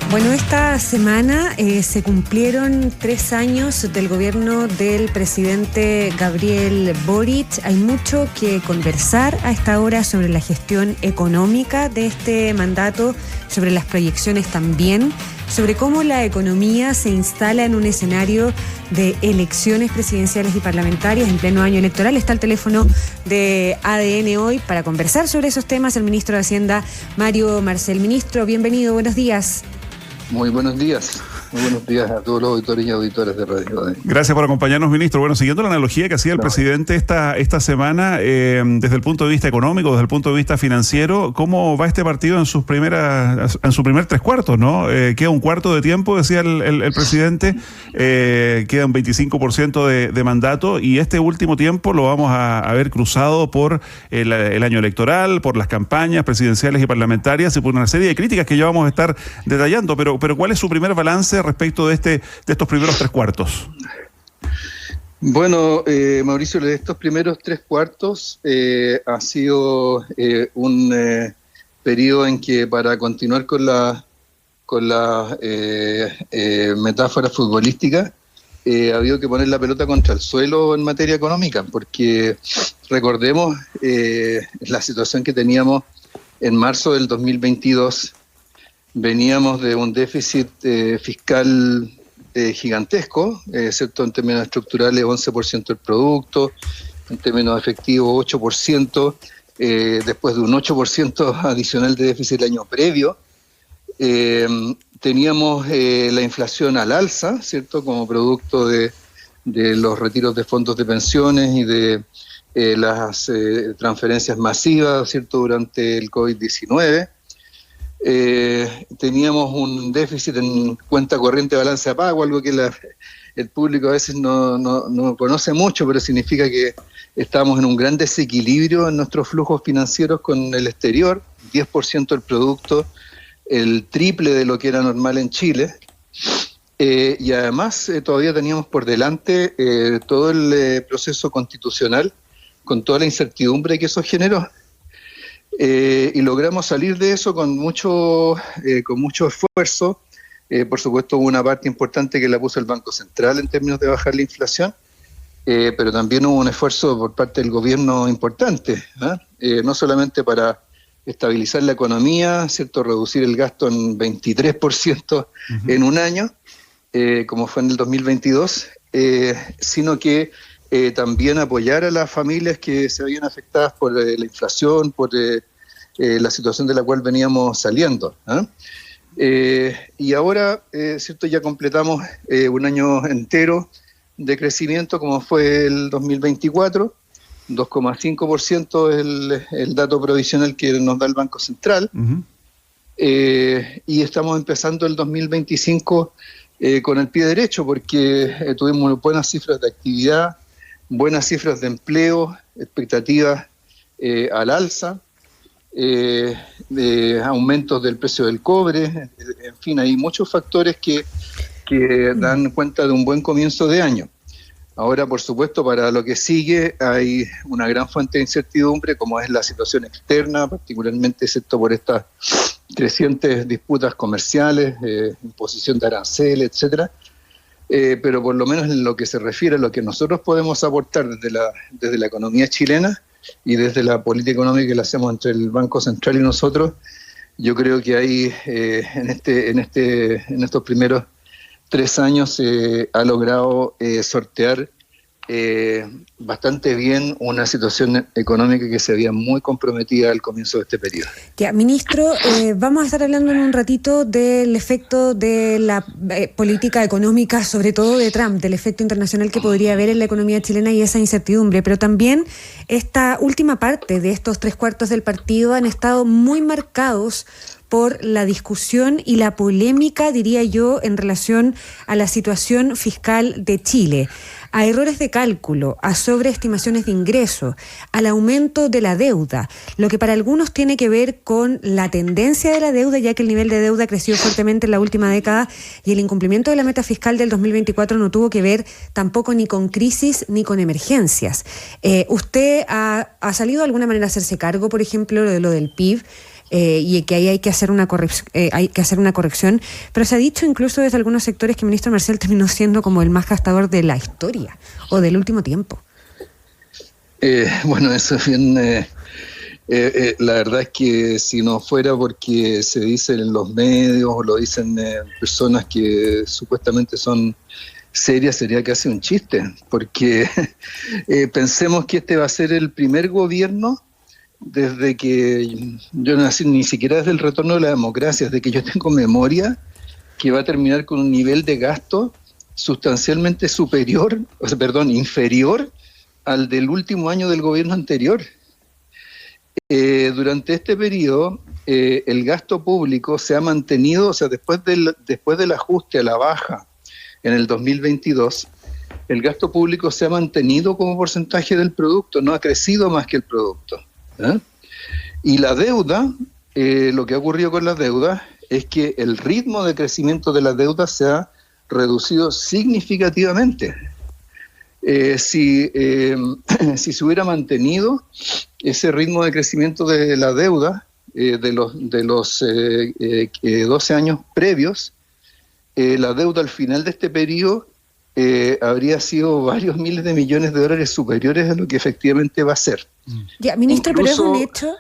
Bueno, esta semana se cumplieron 3 años del gobierno del presidente Gabriel Boric. Hay mucho que conversar a esta hora sobre la gestión económica de este mandato, sobre las proyecciones también, sobre cómo la economía se instala en un escenario de elecciones presidenciales y parlamentarias en pleno año electoral. Está al teléfono de ADN hoy para conversar sobre esos temas el ministro de Hacienda, Mario Marcel. Ministro, bienvenido, buenos días. Muy buenos días. Muy buenos días a todos los auditores y auditoras de Radio. Gracias por acompañarnos, ministro. Bueno, siguiendo la analogía que hacía el presidente esta semana, desde el punto de vista económico, desde el punto de vista financiero, ¿cómo va este partido en su primer 3/4, ¿no? Queda un cuarto de tiempo, decía el presidente, queda un 25% de mandato, y este último tiempo lo vamos a ver cruzado por el año electoral, por las campañas presidenciales y parlamentarias y por una serie de críticas que ya vamos a estar detallando. Pero ¿cuál es su primer balance respecto de estos primeros 3/4? Bueno, Mauricio, de estos primeros 3/4 ha sido un periodo en que, para continuar con la metáfora futbolística, ha habido que poner la pelota contra el suelo en materia económica, porque recordemos la situación que teníamos en marzo del 2022. Veníamos de un déficit fiscal gigantesco, excepto en términos estructurales 11% del producto, en términos efectivos 8%, después de un 8% adicional de déficit el año previo. Teníamos la inflación al alza, ¿cierto?, como producto de los retiros de fondos de pensiones y de las transferencias masivas, ¿cierto?, durante el COVID-19. Teníamos un déficit en cuenta corriente de balance de pago, algo que el público a veces no conoce mucho, pero significa que estamos en un gran desequilibrio en nuestros flujos financieros con el exterior, 10% del producto, el triple de lo que era normal en Chile, y además todavía teníamos por delante todo el proceso constitucional con toda la incertidumbre que eso generó. Y logramos salir de eso con mucho esfuerzo. Por supuesto, hubo una parte importante que la puso el Banco Central en términos de bajar la inflación, pero también hubo un esfuerzo por parte del gobierno importante, no solamente para estabilizar la economía, ¿cierto?, reducir el gasto en 23% en un año, como fue en el 2022, sino que también apoyar a las familias que se habían afectadas por la inflación, por la situación de la cual veníamos saliendo. Y ahora, ¿cierto?, ya completamos un año entero de crecimiento, como fue el 2024, 2,5% es el dato provisional que nos da el Banco Central, y estamos empezando el 2025 con el pie derecho, porque tuvimos buenas cifras de actividad, buenas cifras de empleo, expectativas al alza, de aumentos del precio del cobre, en fin, hay muchos factores que dan cuenta de un buen comienzo de año. Ahora, por supuesto, para lo que sigue hay una gran fuente de incertidumbre, como es la situación externa, particularmente excepto por estas crecientes disputas comerciales, imposición de aranceles, etcétera. Pero por lo menos en lo que se refiere a lo que nosotros podemos aportar desde la economía chilena y desde la política económica que la hacemos entre el Banco Central y nosotros, yo creo que ahí en estos primeros 3 años se ha logrado sortear bastante bien una situación económica que se veía muy comprometida al comienzo de este periodo. Ya, ministro, vamos a estar hablando en un ratito del efecto de la política económica, sobre todo de Trump, del efecto internacional que podría haber en la economía chilena y esa incertidumbre, pero también esta última parte de estos 3/4 del partido han estado muy marcados por la discusión y la polémica, diría yo, en relación a la situación fiscal de Chile, a errores de cálculo, a sobreestimaciones de ingresos, al aumento de la deuda, lo que para algunos tiene que ver con la tendencia de la deuda, ya que el nivel de deuda creció fuertemente en la última década y el incumplimiento de la meta fiscal del 2024 no tuvo que ver tampoco ni con crisis ni con emergencias. ¿Usted ha salido de alguna manera a hacerse cargo, por ejemplo, de lo del PIB? y que ahí hay que hacer una corrección, pero se ha dicho incluso desde algunos sectores que el ministro Marcel terminó siendo como el más gastador de la historia o del último tiempo. Bueno, eso es bien... la verdad es que si no fuera porque se dice en los medios o lo dicen personas que supuestamente son serias, sería casi un chiste, porque pensemos que este va a ser el primer gobierno desde que yo nací, ni siquiera desde el retorno de la democracia, desde que yo tengo memoria, que va a terminar con un nivel de gasto sustancialmente inferior al del último año del gobierno anterior. Durante este periodo, el gasto público se ha mantenido, o sea, después del ajuste a la baja en el 2022, el gasto público se ha mantenido como porcentaje del producto, no ha crecido más que el producto. Y la deuda, lo que ha ocurrido con la deuda es que el ritmo de crecimiento de la deuda se ha reducido significativamente. Si se hubiera mantenido ese ritmo de crecimiento de la deuda de los 12 años previos, la deuda al final de este periodo habría sido varios miles de millones de dólares superiores a lo que efectivamente va a ser. Ya, ministro, Incluso, pero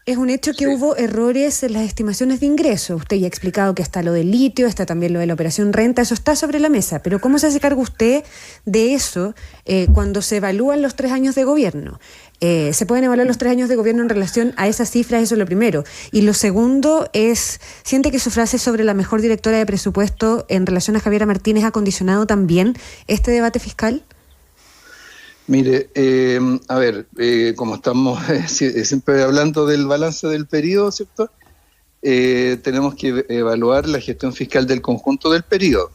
es un hecho que sí hubo errores en las estimaciones de ingresos. Usted ya ha explicado que está lo del litio, está también lo de la operación renta, eso está sobre la mesa. Pero ¿cómo se hace cargo usted de eso cuando se evalúan los 3 años de gobierno? Se pueden evaluar los 3 años de gobierno en relación a esas cifras, eso es lo primero. Y lo segundo es, ¿siente que su frase sobre la mejor directora de presupuesto en relación a Javiera Martínez ha condicionado también este debate fiscal? Mire, como estamos siempre hablando del balance del periodo, ¿cierto? Tenemos que evaluar la gestión fiscal del conjunto del periodo.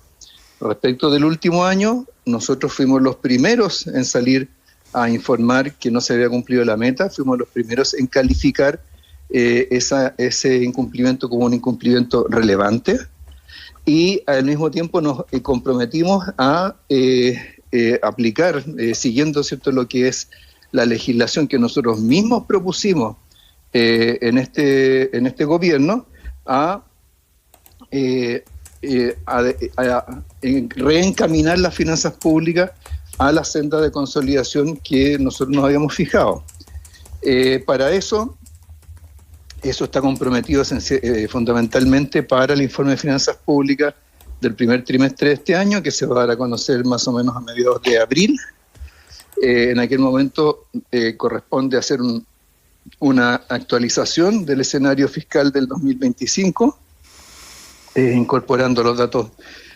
Respecto del último año, nosotros fuimos los primeros en salir a informar que no se había cumplido la meta, fuimos los primeros en calificar ese incumplimiento como un incumplimiento relevante y al mismo tiempo nos comprometimos a aplicar, siguiendo, ¿cierto?, lo que es la legislación que nosotros mismos propusimos en este gobierno, a reencaminar las finanzas públicas a la senda de consolidación que nosotros nos habíamos fijado. Para eso está comprometido fundamentalmente para el informe de finanzas públicas del primer trimestre de este año, que se va a dar a conocer más o menos a mediados de abril. En aquel momento corresponde hacer una actualización del escenario fiscal del 2025, incorporando los datos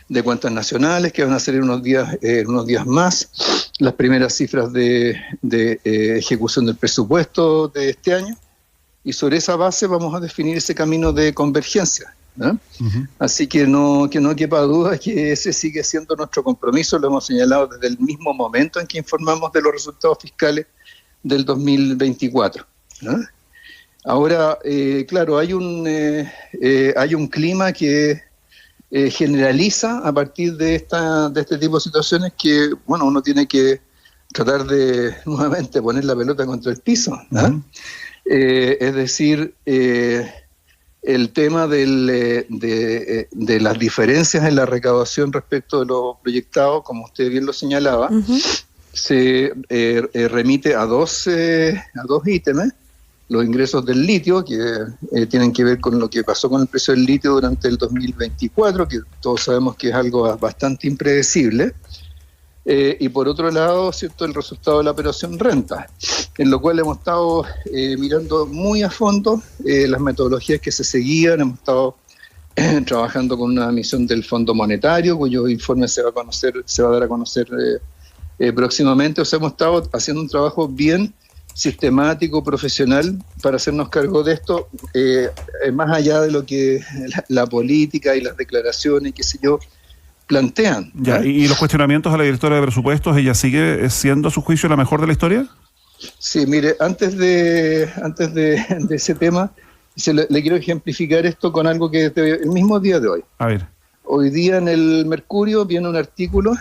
de cuentas nacionales, que van a ser en unos días más, las primeras cifras de ejecución del presupuesto de este año, y sobre esa base vamos a definir ese camino de convergencia, ¿no? Uh-huh. Así que no quepa duda que ese sigue siendo nuestro compromiso, lo hemos señalado desde el mismo momento en que informamos de los resultados fiscales del 2024, ¿no? Ahora, claro, hay un clima que generaliza a partir de este tipo de situaciones que, bueno, uno tiene que tratar de nuevamente poner la pelota contra el piso, ¿no? Uh-huh. Es decir, el tema de las diferencias en la recaudación respecto de lo proyectado, como usted bien lo señalaba, uh-huh, se remite a dos ítems: los ingresos del litio, que tienen que ver con lo que pasó con el precio del litio durante el 2024, que todos sabemos que es algo bastante impredecible, y por otro lado, ¿cierto?, el resultado de la operación renta, en lo cual hemos estado mirando muy a fondo las metodologías que se seguían. Hemos estado trabajando con una misión del Fondo Monetario, cuyo informe se va a dar a conocer próximamente. O sea, hemos estado haciendo un trabajo bien sistemático, profesional, para hacernos cargo de esto, más allá de lo que la política y las declaraciones, qué sé yo, plantean. Ya, ¿y los cuestionamientos a la directora de presupuestos, ella sigue siendo a su juicio la mejor de la historia? Sí, mire, antes de ese tema, le quiero ejemplificar esto con algo que el mismo día de hoy. A ver. Hoy día en el Mercurio viene un artículo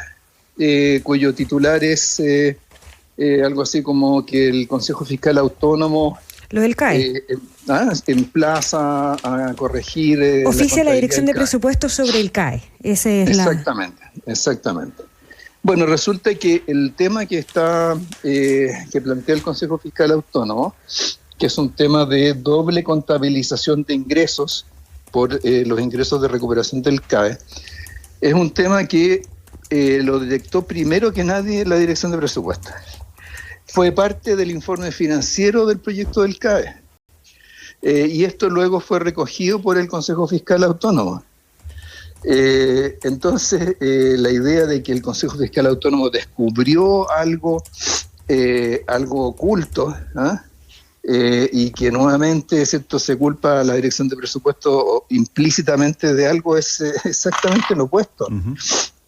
cuyo titular es algo así como que el Consejo Fiscal Autónomo Lo del CAE. Emplaza a corregir. Oficia la Dirección de Presupuestos sobre el CAE. Exactamente. Bueno, resulta que el tema que plantea el Consejo Fiscal Autónomo, que es un tema de doble contabilización de ingresos por los ingresos de recuperación del CAE, es un tema que lo detectó primero que nadie la Dirección de Presupuestos. Fue parte del informe financiero del proyecto del CAE. Y esto luego fue recogido por el Consejo Fiscal Autónomo. Entonces, la idea de que el Consejo Fiscal Autónomo descubrió algo oculto, y que nuevamente, ¿cierto?, se culpa a la Dirección de Presupuestos implícitamente de algo, es exactamente lo opuesto. Uh-huh.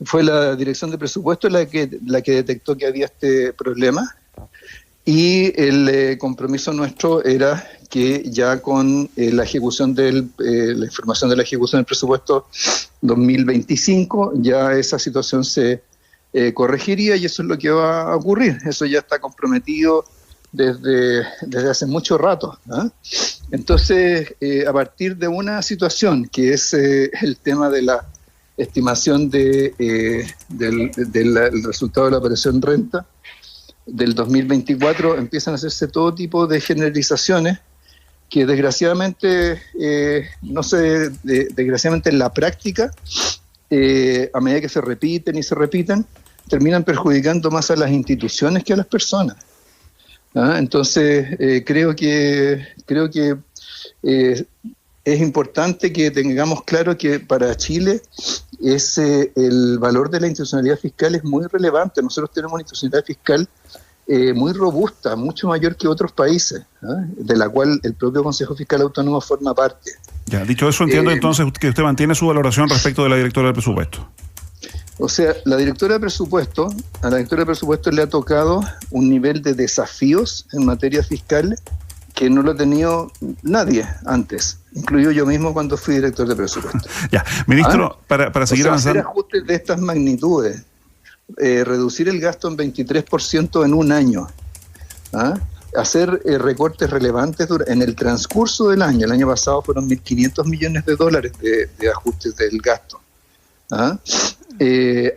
Fue la Dirección de Presupuestos la que detectó que había este problema, y el compromiso nuestro era que ya con la ejecución la información de la ejecución del presupuesto 2025, ya esa situación se corregiría, y eso es lo que va a ocurrir. Eso ya está comprometido desde hace mucho rato, ¿eh? Entonces, a partir de una situación que es el tema de la estimación del resultado de la operación renta del 2024, empiezan a hacerse todo tipo de generalizaciones que desgraciadamente desgraciadamente en la práctica, a medida que se repiten, terminan perjudicando más a las instituciones que a las personas. Entonces, creo que es importante que tengamos claro que para Chile el valor de la institucionalidad fiscal es muy relevante. Nosotros tenemos una institucionalidad fiscal muy robusta, mucho mayor que otros países, de la cual el propio Consejo Fiscal Autónomo forma parte. Ya, dicho eso, entiendo entonces que usted mantiene su valoración respecto de la directora de presupuesto. O sea, a la directora de presupuesto le ha tocado un nivel de desafíos en materia fiscal que no lo ha tenido nadie antes, incluido yo mismo cuando fui director de presupuesto. Ya, ministro, para seguir avanzando. Hacer ajustes de estas magnitudes, reducir el gasto en 23% en un año, hacer recortes relevantes en el transcurso del año. El año pasado fueron $1.500 millones de ajustes del gasto.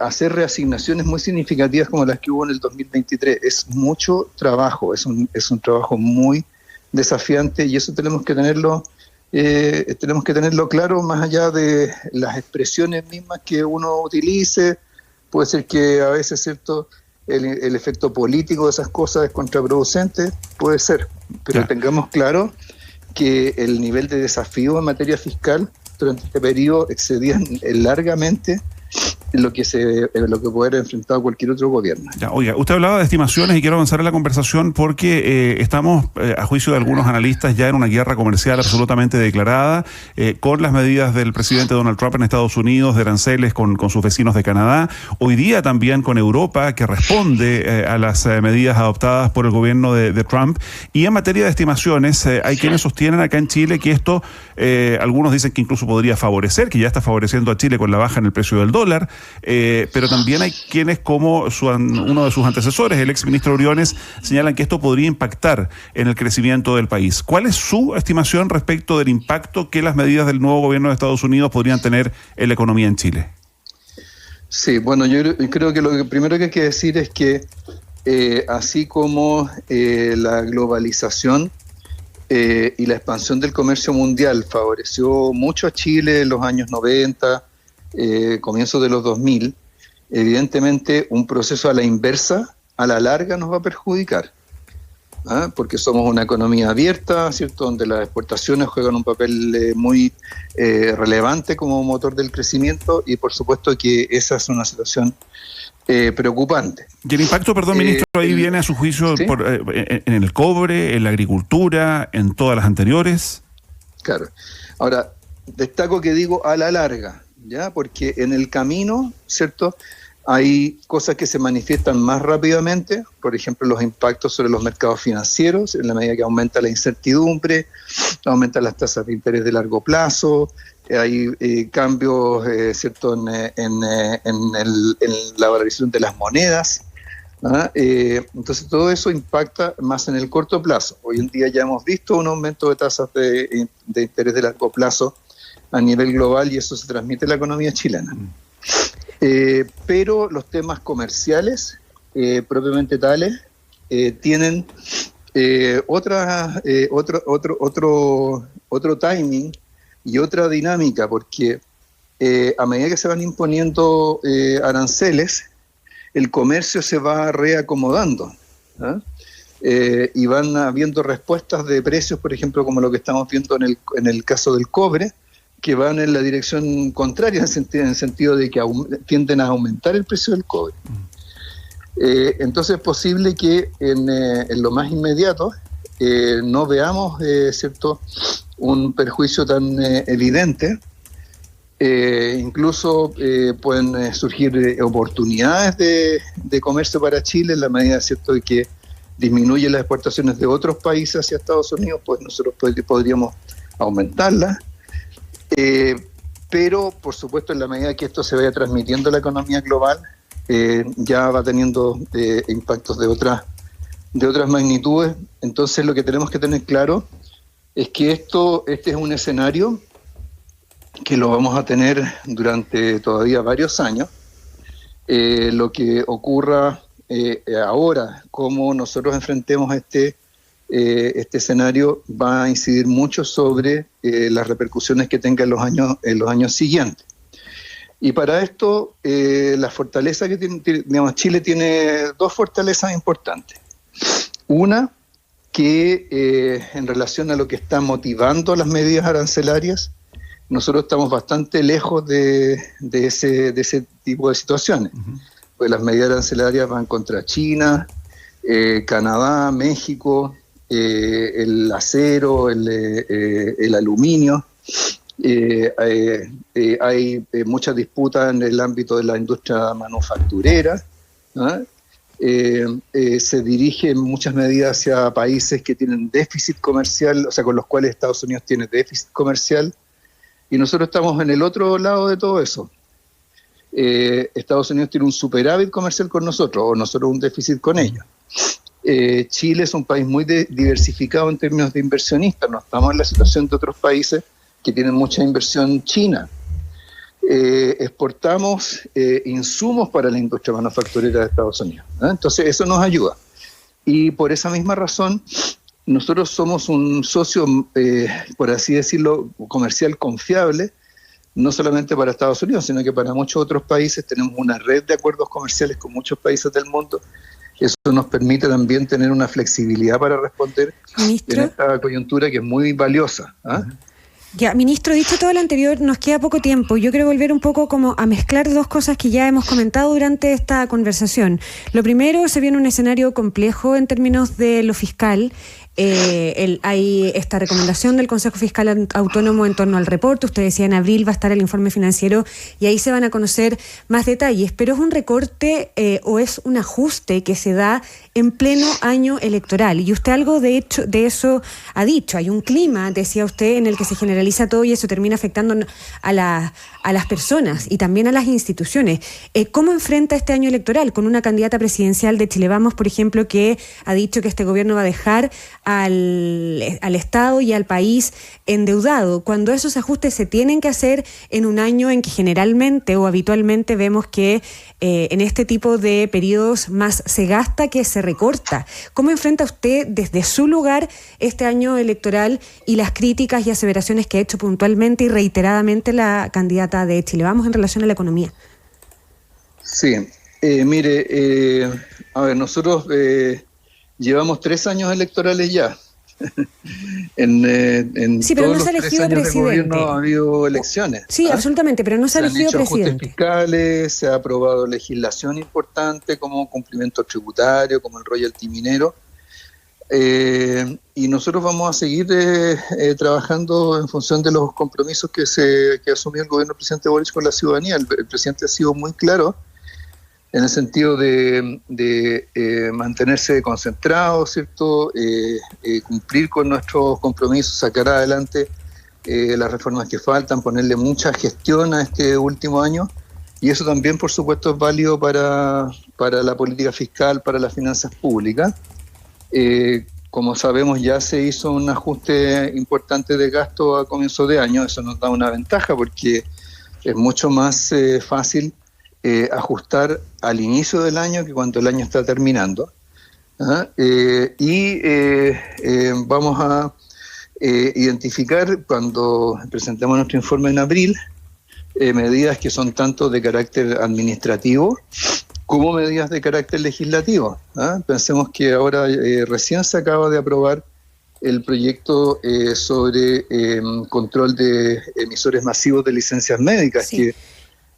Hacer reasignaciones muy significativas como las que hubo en el 2023 es mucho trabajo, es un trabajo muy desafiante, y eso tenemos que tenerlo claro, más allá de las expresiones mismas que uno utilice. Puede ser que a veces, ¿cierto?, el efecto político de esas cosas es contraproducente, puede ser, pero tengamos claro que el nivel de desafío en materia fiscal durante este periodo excedían largamente lo que puede haber enfrentado cualquier otro gobierno. Ya, oiga, usted hablaba de estimaciones y quiero avanzar en la conversación porque estamos, a juicio de algunos analistas, ya en una guerra comercial absolutamente declarada, con las medidas del presidente Donald Trump en Estados Unidos, de aranceles con sus vecinos de Canadá, hoy día también con Europa, que responde a las medidas adoptadas por el gobierno de Trump. Y en materia de estimaciones, hay quienes sostienen acá en Chile que esto, algunos dicen que incluso podría favorecer, que ya está favoreciendo a Chile con la baja en el precio del dólar, pero también hay quienes, como uno de sus antecesores, el exministro Briones, señalan que esto podría impactar en el crecimiento del país. ¿Cuál es su estimación respecto del impacto que las medidas del nuevo gobierno de Estados Unidos podrían tener en la economía en Chile? Sí, bueno, yo creo que lo primero que hay que decir es que así como la globalización y la expansión del comercio mundial favoreció mucho a Chile en los años 90, comienzos de los 2000, evidentemente un proceso a la inversa, a la larga nos va a perjudicar, porque somos una economía abierta, ¿cierto?, donde las exportaciones juegan un papel muy relevante como motor del crecimiento, y por supuesto que esa es una situación preocupante. Y el impacto, ministro, ahí viene a su juicio, ¿sí?, en el cobre, en la agricultura, en todas las anteriores. Claro. Ahora, destaco que digo a la larga, ¿ya? Porque en el camino, ¿cierto?, hay cosas que se manifiestan más rápidamente, por ejemplo, los impactos sobre los mercados financieros, en la medida que aumenta la incertidumbre, aumentan las tasas de interés de largo plazo, hay cambios, ¿cierto?, en la valorización de las monedas, Entonces todo eso impacta más en el corto plazo. Hoy en día ya hemos visto un aumento de tasas de interés de largo plazo a nivel global y eso se transmite en la economía chilena. Pero los temas comerciales, propiamente tales, tienen otro timing y otra dinámica, porque a medida que se van imponiendo aranceles, el comercio se va reacomodando, y van habiendo respuestas de precios, por ejemplo, como lo que estamos viendo en el caso del cobre, que van en la dirección contraria, en el sentido de que tienden a aumentar el precio del cobre. Entonces es posible que en lo más inmediato no veamos ¿cierto? Un perjuicio tan evidente. Incluso pueden surgir oportunidades de comercio para Chile en la medida, ¿cierto?, de que disminuyen las exportaciones de otros países hacia Estados Unidos, pues nosotros podríamos aumentarlas. Pero, por supuesto, en la medida que esto se vaya transmitiendo a la economía global, ya va teniendo impactos de otras magnitudes. Entonces, lo que tenemos que tener claro es que este es un escenario que lo vamos a tener durante todavía varios años. Lo que ocurra ahora, cómo nosotros enfrentemos este escenario, va a incidir mucho sobre las repercusiones que tenga en los años siguientes. Y para esto, la fortaleza que tiene, digamos, Chile tiene dos fortalezas importantes. Una, que en relación a lo que está motivando las medidas arancelarias, nosotros estamos bastante lejos de ese tipo de situaciones. Pues las medidas arancelarias van contra China, Canadá, México, el acero, el aluminio. Hay muchas disputas en el ámbito de la industria manufacturera, ¿no? Se dirigen muchas medidas hacia países que tienen déficit comercial, o sea, con los cuales Estados Unidos tiene déficit comercial, y nosotros estamos en el otro lado de todo eso. Estados Unidos tiene un superávit comercial con nosotros, o nosotros un déficit con ellos. Chile es un país muy diversificado en términos de inversionistas, no estamos en la situación de otros países que tienen mucha inversión china. Exportamos insumos para la industria manufacturera de Estados Unidos, ¿no? Entonces eso nos ayuda. Y por esa misma razón, nosotros somos un socio, por así decirlo, comercial confiable, no solamente para Estados Unidos, sino que para muchos otros países. Tenemos una red de acuerdos comerciales con muchos países del mundo. Eso nos permite también tener una flexibilidad para responder en esta coyuntura que es muy valiosa. Ya, ministro, dicho todo lo anterior, nos queda poco tiempo. Yo quiero volver un poco como a mezclar dos cosas que ya hemos comentado durante esta conversación. Lo primero, se viene un escenario complejo en términos de lo fiscal. Hay esta recomendación del Consejo Fiscal Autónomo en torno al reporte. Usted decía, en abril va a estar el informe financiero y ahí se van a conocer más detalles. Pero ¿es un recorte o es un ajuste que se da en pleno año electoral? Y usted algo de eso ha dicho. Hay un clima, decía usted, en el que se generaliza todo y eso termina afectando a las personas y también a las instituciones. ¿Cómo enfrenta este año electoral con una candidata presidencial de Chile Vamos, por ejemplo, que ha dicho que este gobierno va a dejar al Estado y al país endeudado, cuando esos ajustes se tienen que hacer en un año en que generalmente o habitualmente vemos que en este tipo de periodos más se gasta que se recorta? ¿Cómo enfrenta usted desde su lugar este año electoral y las críticas y aseveraciones que ha hecho puntualmente y reiteradamente la candidata de Chile Vamos en relación a la economía? Sí, mire, a ver, nosotros llevamos 3 años electorales ya. Sí, pero no se ha elegido presidente. Ha habido elecciones. Sí, absolutamente, pero no se ha elegido presidente. Se han hecho ajustes fiscales, se ha aprobado legislación importante como cumplimiento tributario, como el royalty minero. Y nosotros vamos a seguir trabajando en función de los compromisos que asumió el gobierno del presidente Boric con la ciudadanía. El presidente ha sido muy claro en el sentido de mantenerse concentrado, ¿cierto? Cumplir con nuestros compromisos, sacar adelante las reformas que faltan, ponerle mucha gestión a este último año, y eso también, por supuesto, es válido para para la política fiscal, para las finanzas públicas. Como sabemos, ya se hizo un ajuste importante de gasto a comienzo de año. Eso nos da una ventaja porque es mucho más fácil ajustar al inicio del año que cuando el año está terminando. Vamos a identificar, cuando presentemos nuestro informe en abril, medidas que son tanto de carácter administrativo como medidas de carácter legislativo. Pensemos que ahora recién se acaba de aprobar el proyecto sobre control de emisores masivos de licencias médicas, sí. Que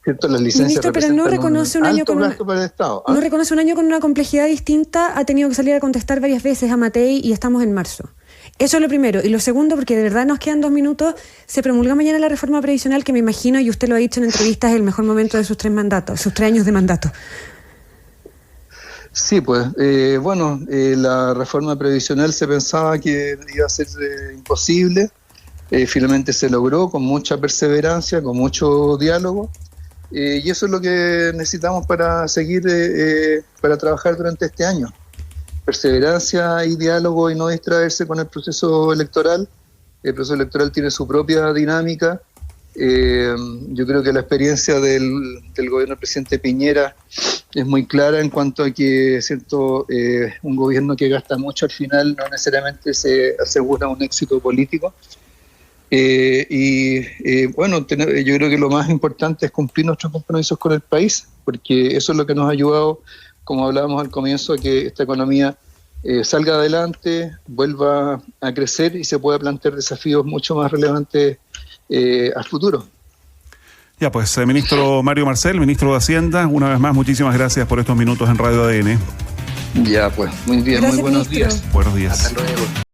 cierto, las licencias Ministro, pero no reconoce un año con gasto para el Estado. No reconoce un año con una complejidad distinta, ha tenido que salir a contestar varias veces a Matei y estamos en marzo. Eso es lo primero. Y lo segundo, porque de verdad nos quedan 2 minutos, se promulga mañana la reforma previsional que me imagino, y usted lo ha dicho en entrevistas, es el mejor momento de sus 3 años de mandato. Sí, pues, la reforma previsional se pensaba que iba a ser imposible, finalmente se logró con mucha perseverancia, con mucho diálogo, y eso es lo que necesitamos para seguir, para trabajar durante este año. Perseverancia y diálogo y no distraerse con el proceso electoral. El proceso electoral tiene su propia dinámica. Yo creo que la experiencia del gobierno del presidente Piñera es muy clara en cuanto a que un gobierno que gasta mucho al final no necesariamente se asegura un éxito político. Yo creo que lo más importante es cumplir nuestros compromisos con el país, porque eso es lo que nos ha ayudado, como hablábamos al comienzo, a que esta economía salga adelante, vuelva a crecer y se pueda plantear desafíos mucho más relevantes al futuro. Ya pues, ministro Mario Marcel, ministro de Hacienda, una vez más, muchísimas gracias por estos minutos en Radio ADN. Ya pues, muy bien, gracias, muy buenos ministro. días. Buenos días. Hasta luego.